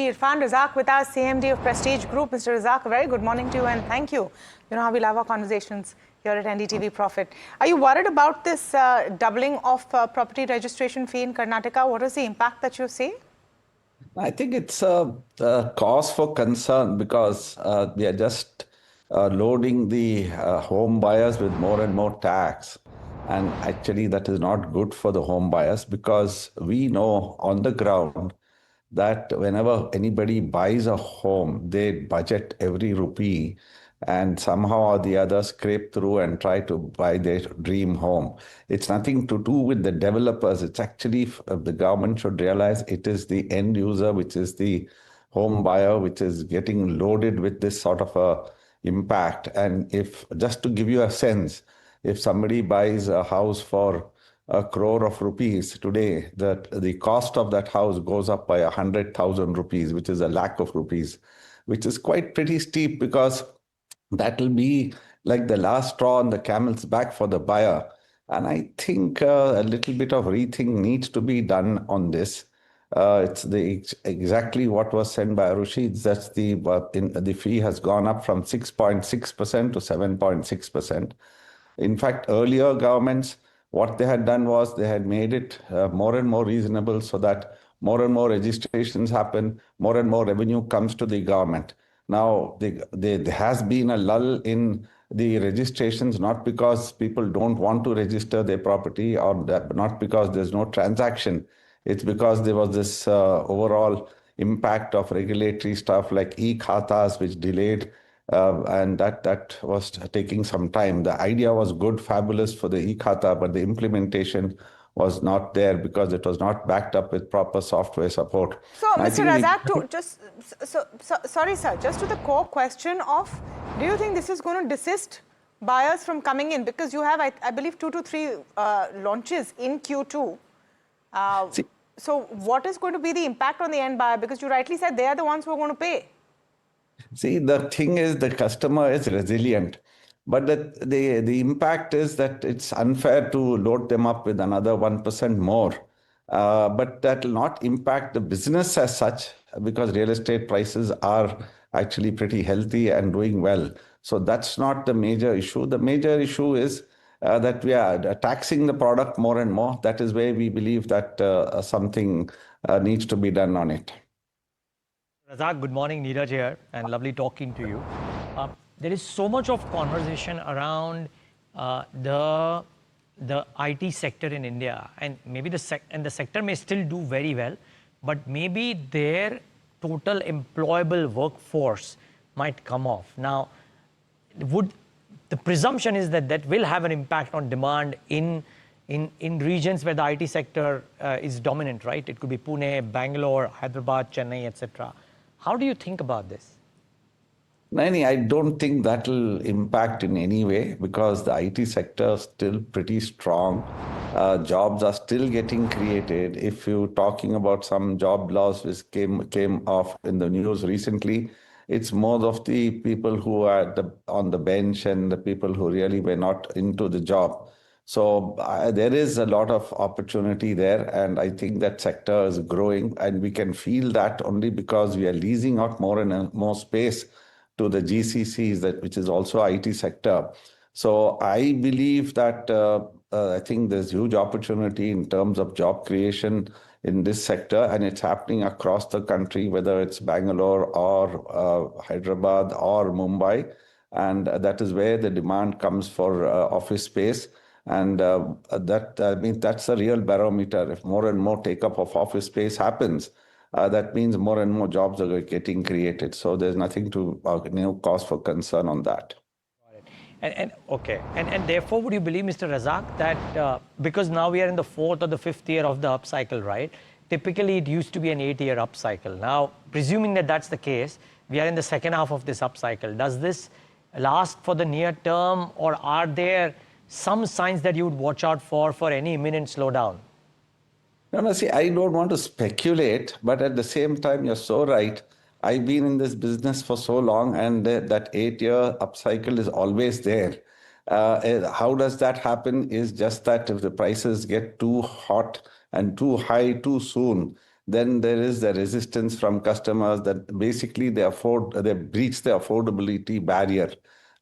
Irfan Razack with us, CMD of Prestige Group. Mr. Razack, a very good morning to you and thank you. You know how we love our conversations here at NDTV Profit. Are you worried about this doubling of property registration fee in Karnataka? What is the impact that you see? I think it's a cause for concern because we are just loading the home buyers with more and more tax. And actually, that is not good for the home buyers because we know on the ground that whenever anybody buys a home, they budget every rupee and somehow or the other scrape through and try to buy their dream home. It's nothing to do with the developers. It's actually the government should realize it is the end user, which is the home buyer, which is getting loaded with this sort of a impact. And if just to give you a sense, if somebody buys a house for 1 crore of rupees today, that the cost of that house goes up by 100,000 rupees, which is 1 lakh of rupees, which is quite pretty steep because that will be like the last straw on the camel's back for the buyer. And I think a little bit of rethink needs to be done on this. It's exactly what was said by Arushi. That's the fee has gone up from 6.6% to 7.6%. In fact, earlier governments, what they had done was they had made it more and more reasonable so that more and more registrations happen, more and more revenue comes to the government. Now, there has been a lull in the registrations, not because people don't want to register their property or not because there's no transaction. It's because there was this overall impact of regulatory stuff like e-khatas, which delayed and that was taking some time. The idea was good, fabulous for the e-khata, but the implementation was not there because it was not backed up with proper software support. So, Mr. Razack, sorry, sir, just to the core question of, do you think this is going to desist buyers from coming in? Because you have, I believe, 2 to 3 launches in Q2. So what is going to be the impact on the end buyer? Because you rightly said they are the ones who are going to pay. See, the thing is the customer is resilient, but the impact is that it's unfair to load them up with another 1% more. But that will not impact the business as such because real estate prices are actually pretty healthy and doing well. So that's not the major issue. The major issue is that we are taxing the product more and more. That is where we believe that something needs to be done on it. Razack, good morning. Neeraj here, and lovely talking to you. There is so much of conversation around the IT sector in India, and maybe the sector may still do very well, but maybe their total employable workforce might come off. Now, the presumption is that that will have an impact on demand in regions where the IT sector is dominant, right? It could be Pune, Bangalore, Hyderabad, Chennai, etc. How do you think about this? Naini, I don't think that will impact in any way because the IT sector is still pretty strong. Jobs are still getting created. If you're talking about some job loss which came off in the news recently, it's more of the people who are on the bench and the people who really were not into the job. So there is a lot of opportunity there, and I think that sector is growing, and we can feel that only because we are leasing out more and more space to the GCCs, which is also IT sector. So I believe that I think there's huge opportunity in terms of job creation in this sector, and it's happening across the country, whether it's Bangalore or Hyderabad or Mumbai, and that is where the demand comes for office space. And that's a real barometer. If more and more take-up of office space happens, that means more and more jobs are getting created. So there's nothing to cause for concern on that. Okay. And therefore, would you believe, Mr. Razack, that because now we are in the 4th or the 5th year of the upcycle, right? Typically, it used to be an 8-year upcycle. Now, presuming that that's the case, we are in the second half of this upcycle. Does this last for the near term, or are there some signs that you would watch out for any imminent slowdown? No, see, I don't want to speculate, but at the same time, you're so right. I've been in this business for so long, and that 8-year upcycle is always there. How does that happen is just that if the prices get too hot and too high too soon, then there is the resistance from customers that basically they breach the affordability barrier.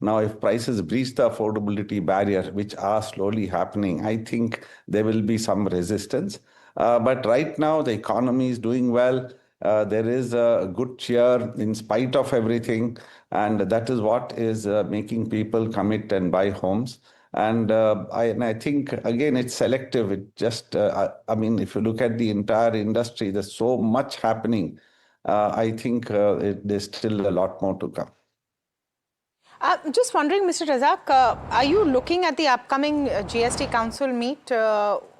Now, if prices breach the affordability barrier, which are slowly happening, I think there will be some resistance. But right now, the economy is doing well. There is a good cheer in spite of everything, and that is what is making people commit and buy homes. And I think, again, it's selective. It just, I mean, if you look at the entire industry, there's so much happening. I think there's still a lot more to come. Just wondering, Mr. Razack, are you looking at the upcoming GST Council meet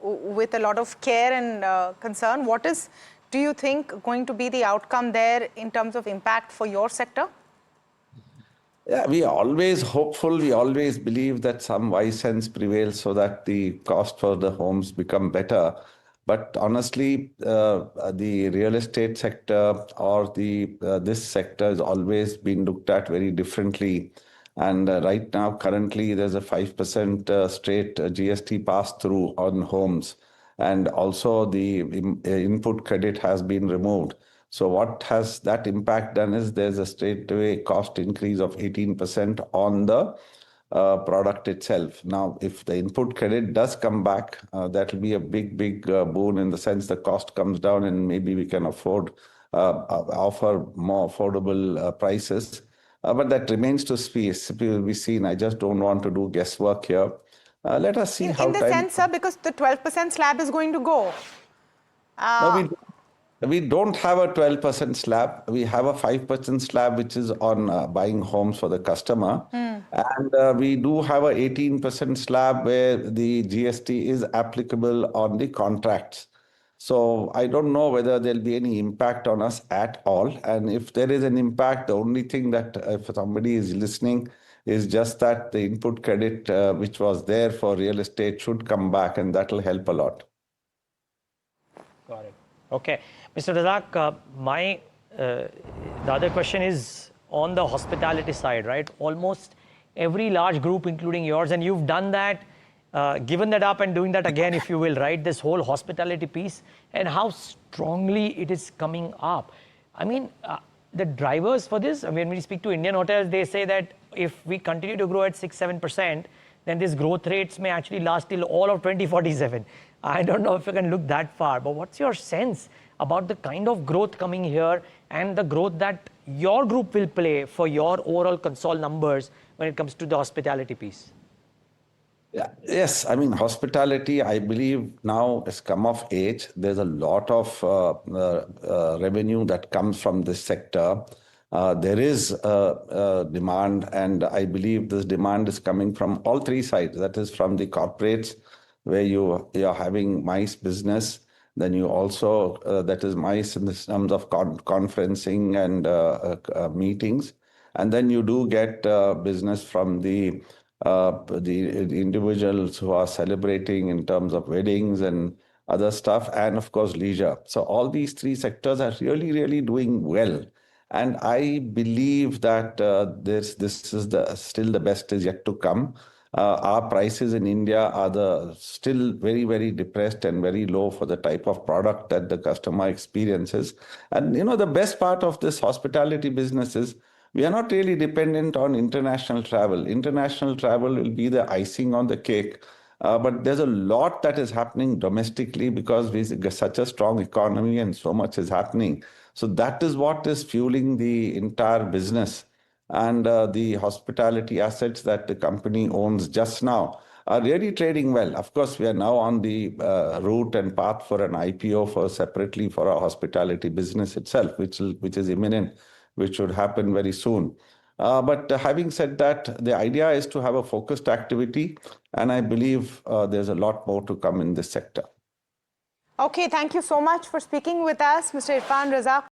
with a lot of care and concern? What is, do you think, going to be the outcome there in terms of impact for your sector? Yeah, we are always hopeful. We always believe that some wise sense prevails so that the cost for the homes become better. But honestly, the real estate sector or this sector has always been looked at very differently. And right now, currently, there's a 5% straight GST pass-through on homes. And also the input credit has been removed. So what has that impact done is there's a straightaway cost increase of 18% on the product itself. Now, if the input credit does come back, that will be a big boon in the sense the cost comes down and maybe we can afford offer more affordable prices. But that remains to be seen. I just don't want to do guesswork here. Let us see how in the time... sense, sir, because the 12% slab is going to go. No, we don't have a 12% slab. We have a 5% slab, which is on buying homes for the customer. And we do have a 18% slab where the GST is applicable on the contracts. So I don't know whether there'll be any impact on us at all. And if there is an impact, the only thing that if somebody is listening is just that the input credit, which was there for real estate, should come back, and that will help a lot. Got it. Okay. Mr. Razack, the other question is on the hospitality side, right? Almost every large group, including yours, and you've done that, given that up and doing that again, if you will, right? This whole hospitality piece and how strongly it is coming up. I mean, the drivers for this, when we speak to Indian hotels, they say that if we continue to grow at 6-7%, then these growth rates may actually last till all of 2047. I don't know if you can look that far, but what's your sense about the kind of growth coming here and the growth that your group will play for your overall console numbers when it comes to the hospitality piece? Yeah, yes, I mean, hospitality, I believe now has come of age. There's a lot of revenue that comes from this sector. There is demand, and I believe this demand is coming from all three sides. That is from the corporates, where you're having MICE business. Then you also, that is MICE in the terms of conferencing and meetings. And then you do get business from the individuals who are celebrating in terms of weddings and other stuff, and of course leisure. So all these three sectors are really doing well, and I believe that this is still the best is yet to come. Our prices in India are still very depressed and very low for the type of product that the customer experiences. And the best part of this hospitality business is we are not really dependent on international travel. International travel will be the icing on the cake. But there's a lot that is happening domestically because we have such a strong economy and so much is happening. So that is what is fueling the entire business. And the hospitality assets that the company owns just now are really trading well. Of course, we are now on the route and path for an IPO separately for our hospitality business itself, which is imminent, which should happen very soon. But having said that, the idea is to have a focused activity, and I believe there's a lot more to come in this sector. Okay, thank you so much for speaking with us, Mr. Irfan Razack.